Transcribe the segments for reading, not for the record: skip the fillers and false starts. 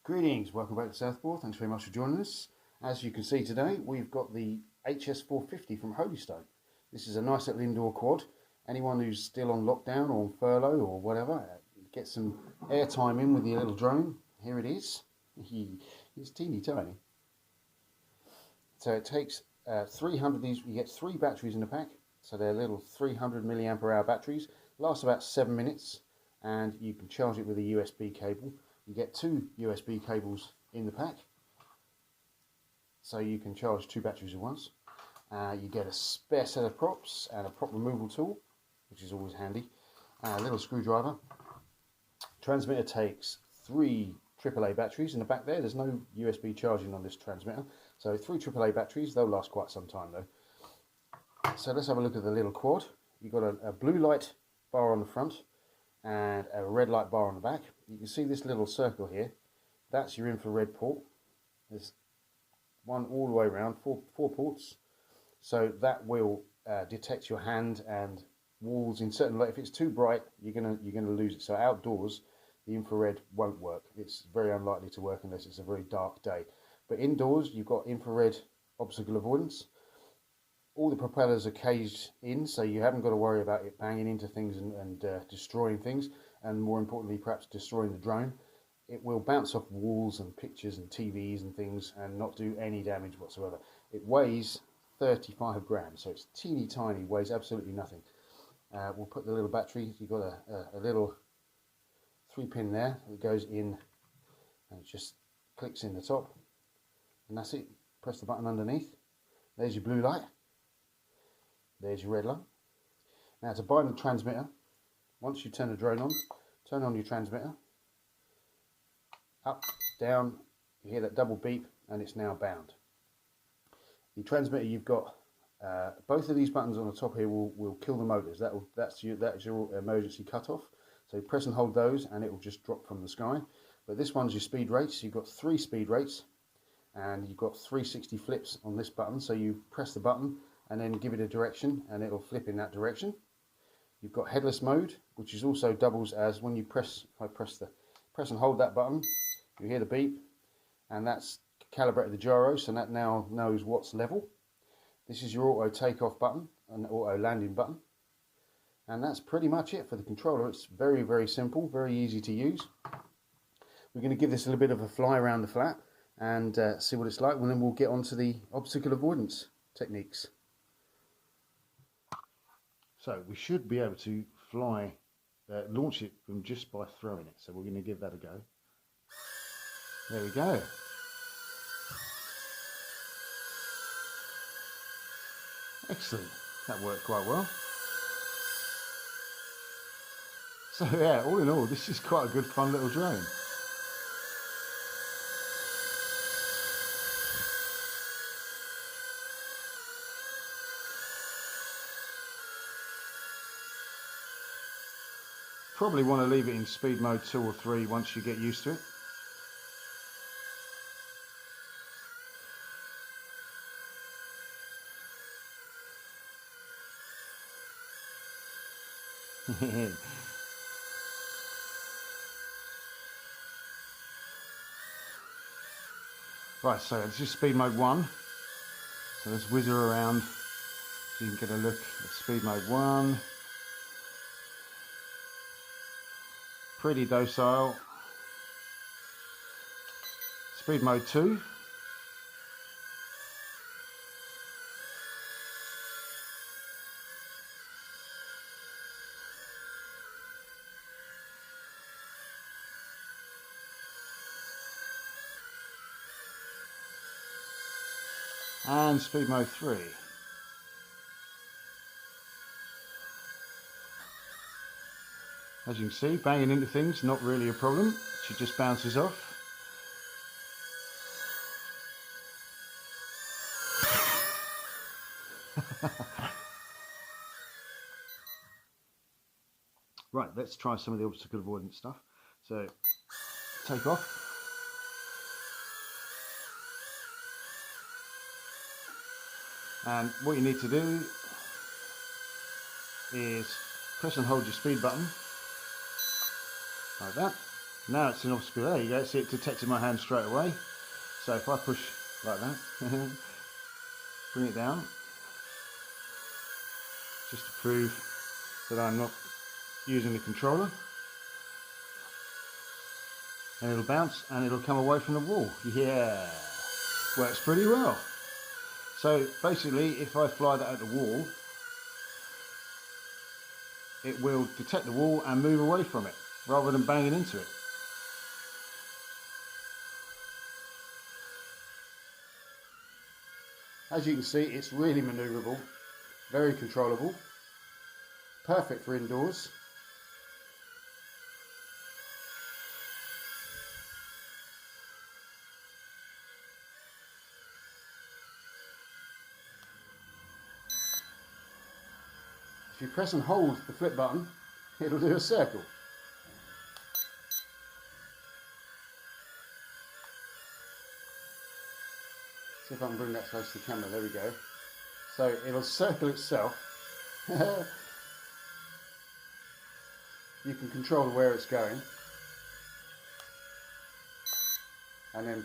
Greetings, welcome back to Southpaw. Thanks very much for joining us. As you can see today, we've got the HS450 from Holystone. This is a nice little indoor quad. Anyone who's still on lockdown or on furlough or whatever, get some airtime in with your little drone. Here it is. It's teeny tiny. So it takes 300 of these. You get 3 batteries in the pack. So they're little 300 milliamp hour batteries. Last about 7 minutes, and you can charge it with a USB cable. You get 2 USB cables in the pack, so you can charge 2 batteries at once. You get a spare set of props and a prop removal tool, which is always handy. A little screwdriver. Transmitter takes 3 AAA batteries in the back there. There's no USB charging on this transmitter, so 3 AAA batteries. They'll last quite some time though. So let's have a look at the little quad. You've got a blue light bar on the front and a red light bar on the back. You can see this little circle here. That's your infrared port. There's one all the way around, four ports. So that will detect your hand and walls in certain light. If it's too bright, you're gonna lose it. So outdoors, the infrared won't work. It's very unlikely to work unless it's a very dark day. But indoors, you've got infrared obstacle avoidance. All the propellers are caged in, so you haven't got to worry about it banging into things and destroying things, and more importantly, perhaps destroying the drone. It will bounce off walls and pictures and TVs and things and not do any damage whatsoever. It weighs 35 grams, so it's teeny tiny, weighs absolutely nothing. We'll put the little battery. You've got a little 3-pin there that goes in, and it just clicks in the top, and that's it. Press the button underneath. There's your blue light. There's your red light. Now to bind the transmitter, once you turn the drone on, turn on your transmitter. Up, down, you hear that double beep, and it's now bound. The transmitter, you've got both of these buttons on the top here will kill the motors. That's your emergency cutoff. So press and hold those, and it will just drop from the sky. But this one's your speed rates. You've got 3 speed rates, and you've got 360 flips on this button. So you press the button and then give it a direction, and it'll flip in that direction. You've got headless mode, which is also doubles as when you press. If I press and hold that button, you hear the beep, and that's calibrated the gyro, so that now knows what's level. This is your auto takeoff button and auto landing button, and that's pretty much it for the controller. It's very, very simple, very easy to use. We're going to give this a little bit of a fly around the flat and see what it's like, and then we'll get on to the obstacle avoidance techniques. So we should be able to launch it from just by throwing it. So we're going to give that a go. There we go. Excellent. That worked quite well. So yeah, all in all, this is quite a good fun little drone. Probably want to leave it in speed mode 2 or 3 once you get used to it. Right, so this is speed mode 1. So let's whizzer around so you can get a look at speed mode 1. Pretty docile. Speed mode 2. And speed mode 3. As you can see, banging into things, not really a problem. She just bounces off. Right, let's try some of the obstacle avoidance stuff. So, take off. And what you need to do is press and hold your speed button like that. Now it's an obstacle. There you go. See, it detected my hand straight away. So if I push like that, bring it down, just to prove that I'm not using the controller, and it'll bounce and it'll come away from the wall. Yeah, works pretty well. So basically, if I fly that at the wall, it will detect the wall and move away from it rather than banging into it. As you can see, it's really manoeuvrable, very controllable, perfect for indoors. If you press and hold the flip button, it'll do a circle. See if I can bring that close to the camera. There we go. So it'll circle itself. You can control where it's going, and then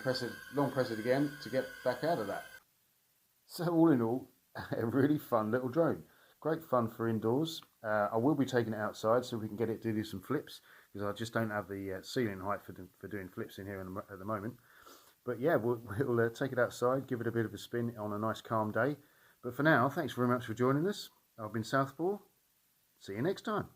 long press it again to get back out of that. So all in all, a really fun little drone. Great fun for indoors. I will be taking it outside so we can get it to do some flips, because I just don't have the ceiling height for doing flips in here at the moment. But yeah, we'll take it outside, give it a bit of a spin on a nice calm day. But for now, thanks very much for joining us. I've been Southpaw. See you next time.